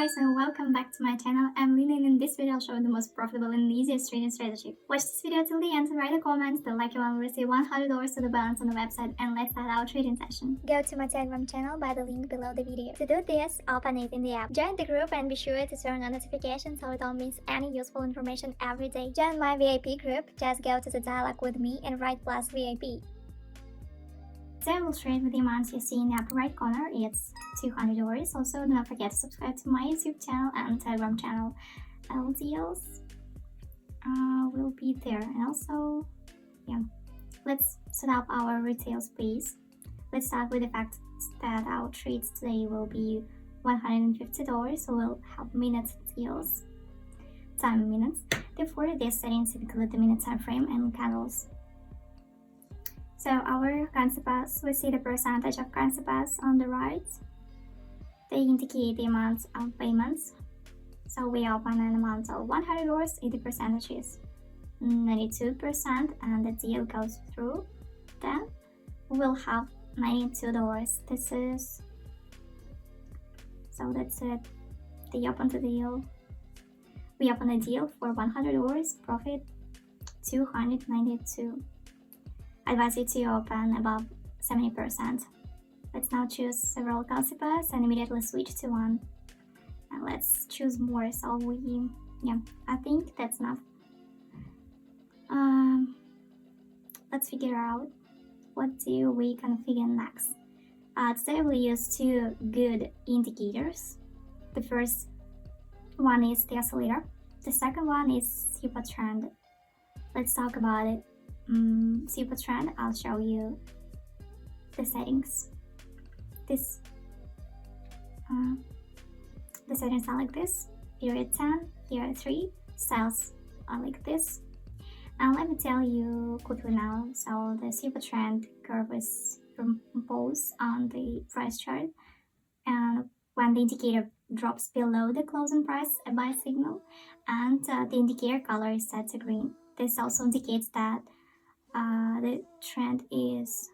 guys, and welcome back to my channel. I'm Lina, and in this video I'll show you the most profitable and easiest trading strategy. Watch this video till the end and write a comment. The lucky one will receive $100 to the balance on the website, and let's start our trading session. Go to my Telegram channel by the link below the video. To do this, open it in the app. Join the group and be sure to turn on notifications so you don't miss any useful information every day. Join my VIP group. Just go to the dialog with me and write plus VIP. So I will trade with the amounts you see in the upper right corner. It's $200. Also, do not forget to subscribe to my YouTube channel and Telegram channel. All deals will be there. And also, let's set up our retail space. Let's start with the fact that our trades today will be $150. So we'll have minute deals, time minutes. Therefore, these settings include the minute time frame and candles. So our currency pairs, we see the percentage of currency pairs on the right. They indicate the amount of payments. So we open an amount of $100, 80% is 92%, and the deal goes through. Then we'll have $92. This is, so that's it. They open the deal. We open a deal for $100, profit $292. I advise you to open above 70%. Let's now choose several currency pairs and immediately switch to one. And let's choose more. So I think that's enough. Let's figure out what do we configure next. Today we'll use two good indicators. The first one is the oscillator. The second one is super trend. Let's talk about it. Super trend, I'll show you the settings. The settings are like this. Here at 10, here at 3, styles are like this. And let me tell you quickly now. So the super trend curve is composed on the price chart, and when the indicator drops below the closing price, a buy signal, and the indicator color is set to green. This also indicates that the trend is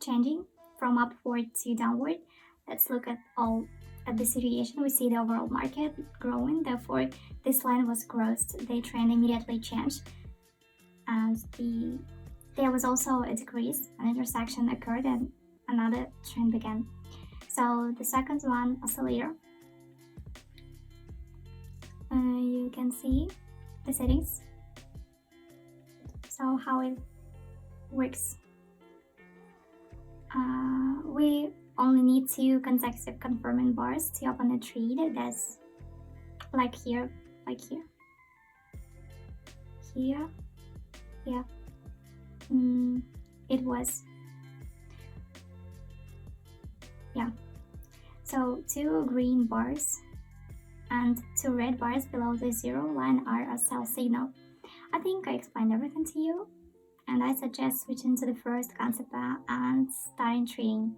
changing from upward to downward. Let's look at the situation. We see the overall market growing, therefore this line was crossed. The trend immediately changed, and there was also a decrease. An intersection occurred and another trend began. So the second one, oscillator, you can see the settings. So how it works, we only need two consecutive confirming bars to open a trade. That's like here, it was, so two green bars and two red bars below the zero line are a sell signal. I think I explained everything to you, and I suggest switching to the first concept pair and starting trading.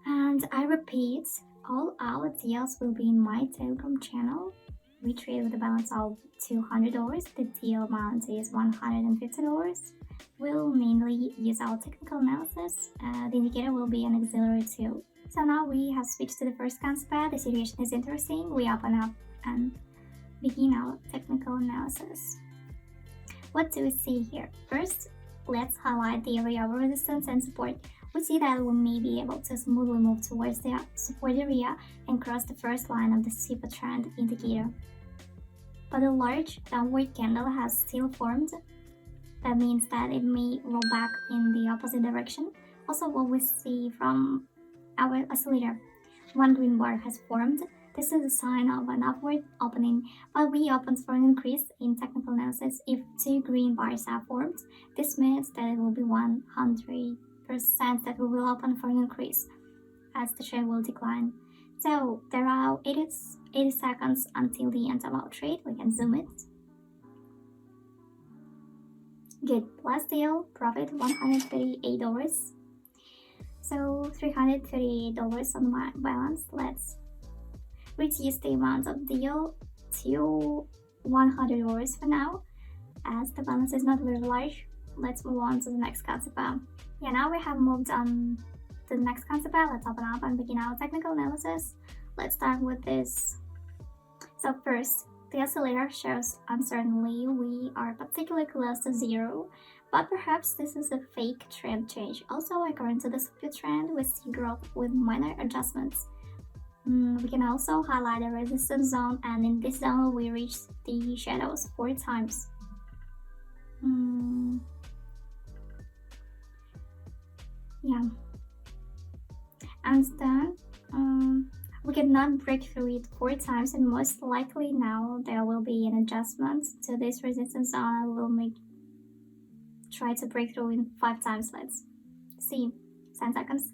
And I repeat, all our deals will be in my Telegram channel. We trade with a balance of $200. The deal amount is $150. We'll mainly use our technical analysis. The indicator will be an auxiliary tool. So now we have switched to the first concept pair. The situation is interesting. We open up and begin our technical analysis. What do we see here? First, let's highlight the area of resistance and support. We see that we may be able to smoothly move towards the support area and cross the first line of the super trend indicator. But a large downward candle has still formed. That means that it may roll back in the opposite direction. Also, what we see from our oscillator, one green bar has formed. This is a sign of an upward opening, but we open for an increase in technical analysis. If two green bars are formed, this means that it will be 100% that we will open for an increase, as the trade will decline. So there are 80 seconds until the end of our trade. We can zoom it. Good, last deal, profit $138. So $338 on my balance. Let's reduce the amount of deal to $100 for now, as the balance is not very large. Let's move on to the next concept. Now we have moved on to the next concept. Let's open up and begin our technical analysis. let's start with this. So first, the oscillator shows uncertainly we are particularly close to zero, but perhaps this is a fake trend change. Also, according to the super trend, we see growth with minor adjustments. We can also highlight a resistance zone, and in this zone we reach the shadows 4 times. Yeah, and then we cannot break through it 4 times, and most likely now there will be an adjustment to this resistance zone. I will try to break through in 5 times. Let's see. 10 seconds.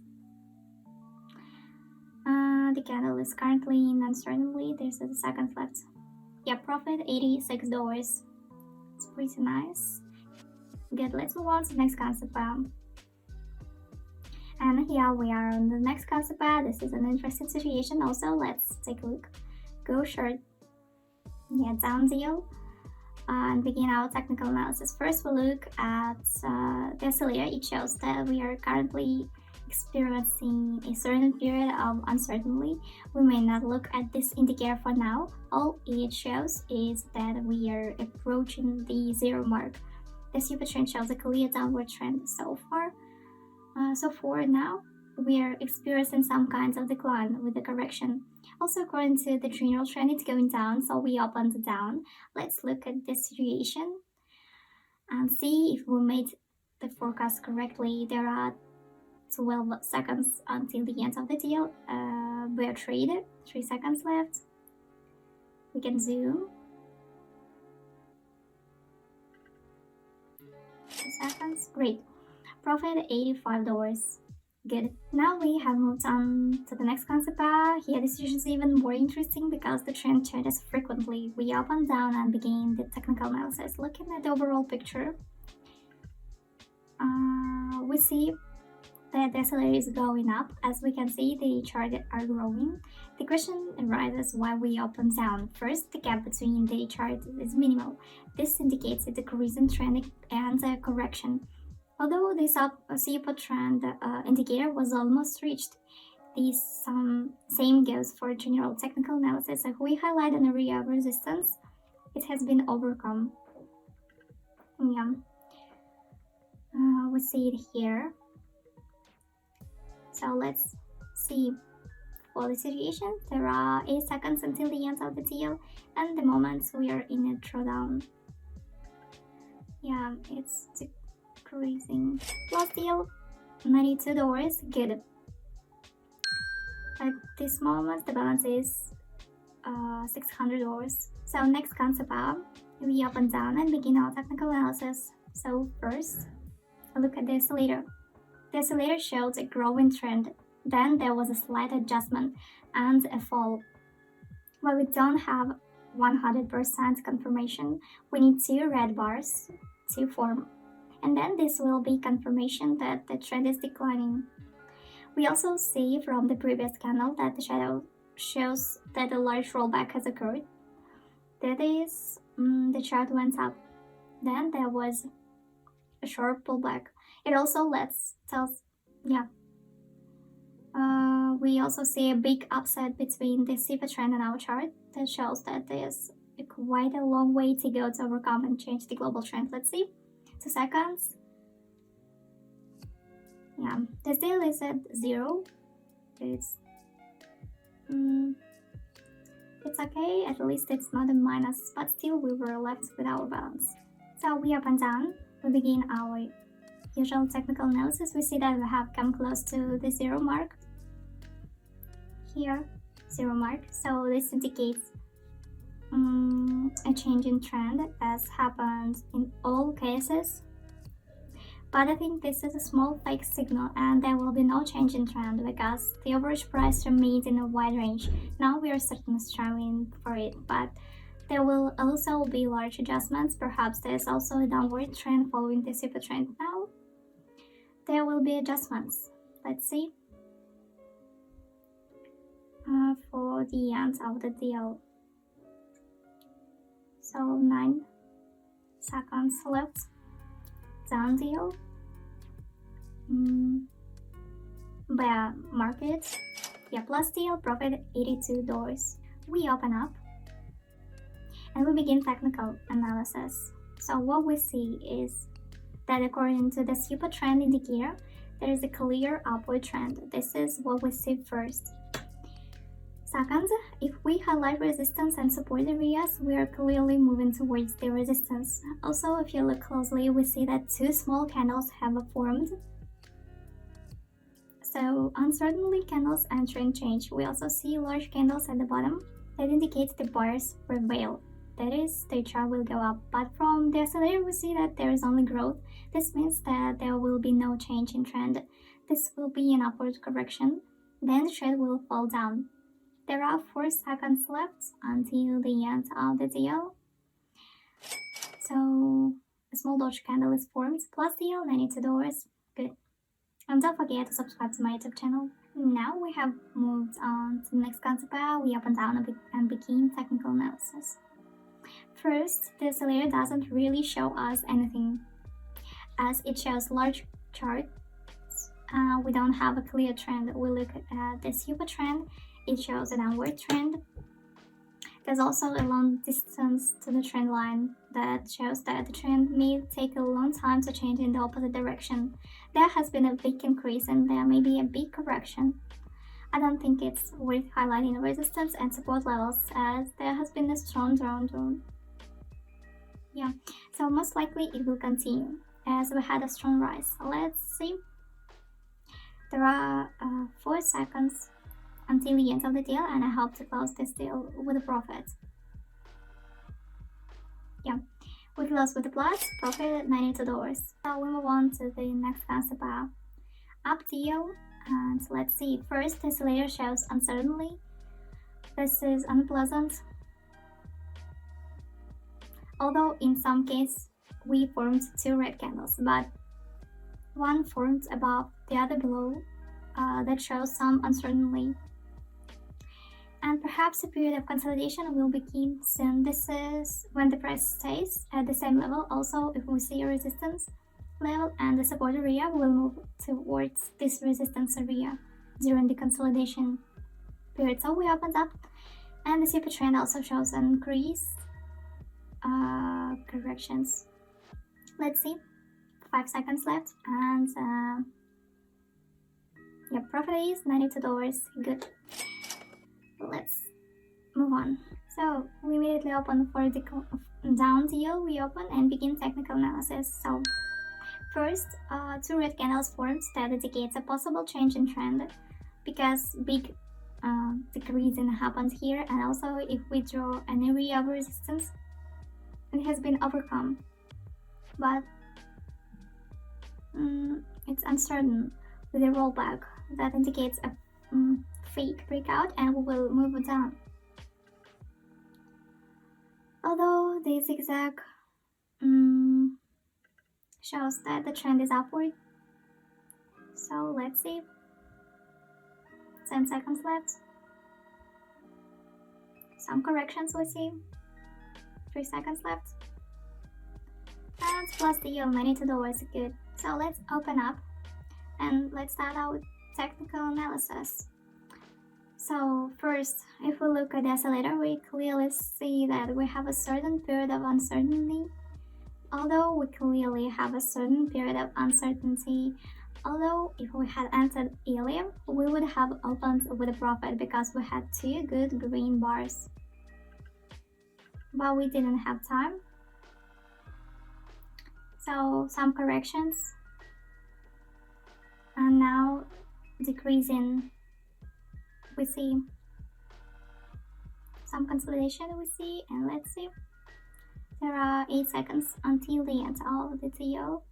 The candle is currently in uncertainty. There's a second left. Yeah, profit $86. It's pretty nice. Good, let's move on to the next concept. And here we are on the next concept. This is an interesting situation also. Let's take a look. Go short. Yeah, down deal. And begin our technical analysis. First, we look at the oscillator. It shows that we are currently experiencing a certain period of uncertainty. We may not look at this indicator for now. All it shows is that we are approaching the zero mark. The super trend shows a clear downward trend so far. So for now, we are experiencing some kinds of decline with the correction. Also, according to the general trend, it's going down, so we opened down. Let's look at this situation and see if we made the forecast correctly. There are 12 seconds until the end of the deal. We're traded, 3 seconds left. We can zoom. 2 seconds, great. Profit $85. Good. Now we have moved on to the next concept. Here this is even more interesting because the trend changes frequently. We up and down and begin the technical analysis. Looking at the overall picture, we see that the oscillator is going up. As we can see, the charts are growing. The question arises why we up and down. First, the gap between the charts is minimal. This indicates a decreasing trend and a correction. Although this upward trend indicator was almost reached, the same goes for general technical analysis. If we highlight an area of resistance, it has been overcome. Yeah. We see it here. So let's see. For the situation, there are 8 seconds until the end of the deal, and the moment we are in a drawdown. Yeah, it's decreasing. Last deal, $92. Good. At this moment, the balance is $600. So next concept up, we up and down and begin our technical analysis. So first, look at the oscillator. The oscillator shows a growing trend. Then there was a slight adjustment and a fall. While we don't have 100% confirmation, we need 2 red bars to form. And then this will be confirmation that the trend is declining. We also see from the previous candle that the shadow shows that a large rollback has occurred. That is, the chart went up. Then there was a sharp pullback. It also we also see a big upset between the super trend and our chart. That shows that there's quite a long way to go to overcome and change the global trend. Let's see. 2 seconds. Yeah, the deal is at 0. It's okay, at least it's not a minus, but still we were left with our balance. So we up and down. We begin our usual technical analysis. We see that we have come close to the 0 mark. Here, 0 mark. So this indicates a change in trend as happened in all cases. But I think this is a small fake signal and there will be no change in trend because the average price remains in a wide range. Now we are certainly striving for it, but there will also be large adjustments. Perhaps there's also a downward trend following the super trend. Now there will be adjustments. Let's see. For the end of the deal. So 9 seconds left. Down deal. Bear market. Yeah, plus deal, profit $82. We open up and we begin technical analysis. So what we see is that according to the super trend indicator, there is a clear upward trend. This is what we see first. Second, if we highlight resistance and support areas, we are clearly moving towards the resistance. Also, if you look closely, we see that two small candles have formed. So, uncertainly candles and trend change. We also see large candles at the bottom that indicates the buyers prevail. That is, the chart will go up. But from the oscillator, we see that there is only growth. This means that there will be no change in trend. This will be an upward correction. Then the trend will fall down. There are 4 seconds left until the end of the deal. So a small dodge candle is formed, plus deal, $92. Good. And don't forget to subscribe to my YouTube channel. Now we have moved on to the next concept pair. We up and down and begin technical analysis. First, the oscillator doesn't really show us anything, as it shows large charts. We don't have a clear trend. We look at the super trend. It shows a downward trend. There's also a long distance to the trend line that shows that the trend may take a long time to change in the opposite direction. There has been a big increase and there may be a big correction. I don't think it's worth highlighting resistance and support levels as there has been a strong downturn. Yeah, so most likely it will continue as we had a strong rise. Let's see. There are 4 seconds until the end of the deal, and I hope to close this deal with a profit. Yeah, we close with a plus, profit $92. So we move on to the next concept pair. Up deal, and let's see. First, this layer shows uncertainty. This is unpleasant. Although in some cases we formed 2 red candles, but one formed above, the other below, that shows some uncertainty. And perhaps a period of consolidation will begin soon. This is when the price stays at the same level. Also, if we see a resistance level and the support area, we will move towards this resistance area during the consolidation period. So we opened up, and the super trend also shows an increase. Corrections. Let's see. 5 seconds left, and yeah, profit is $92. Good. Let's move on. So we immediately open for the down deal. We open and begin technical analysis. So first, 2 red candles formed that indicates a possible change in trend because big decreasing happened here, and also if we draw an area of resistance, it has been overcome, but it's uncertain with a rollback that indicates a fake breakout, and we will move down. Although the zigzag shows that the trend is upward. So let's see. 10 seconds left. Some corrections we see. 3 seconds left. And plus the yield, $92. Good. So let's open up and let's start our technical analysis. So first, if we look at the oscillator, we clearly see that we have a certain period of uncertainty. Although if we had entered earlier, we would have opened with a profit because we had 2 good green bars. But we didn't have time. So some corrections. And now decreasing. We see some consolidation we see, and let's see. There are 8 seconds until the end of the deal.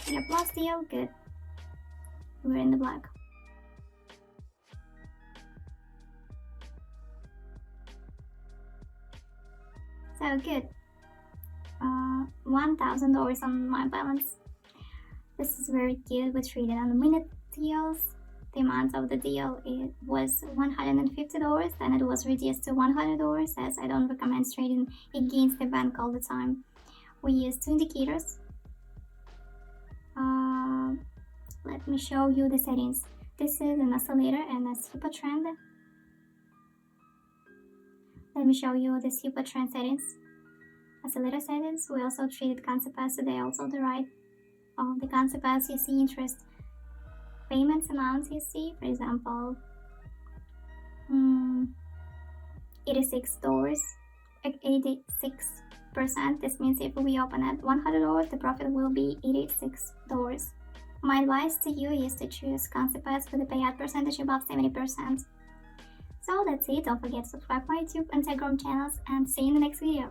Yeah, plus deal, good. We're in the black. So good. $1,000 on my balance. This is very good. We traded on the minute deals. The amount of the deal was $150, then it was reduced to $100 as I don't recommend trading against the bank all the time. We used 2 indicators. Let me show you the settings. This is an oscillator and a super trend. Let me show you the super trend settings. Oscillator settings, we also treated concept as today, also the right of the concept as you see interest. Payments amounts you see, for example, $86, 86%. This means if we open at $100, the profit will be $86. My advice to you is to choose concept pass with a payout percentage above 70%. So that's it. Don't forget to subscribe to my YouTube and Telegram channels, and see you in the next video.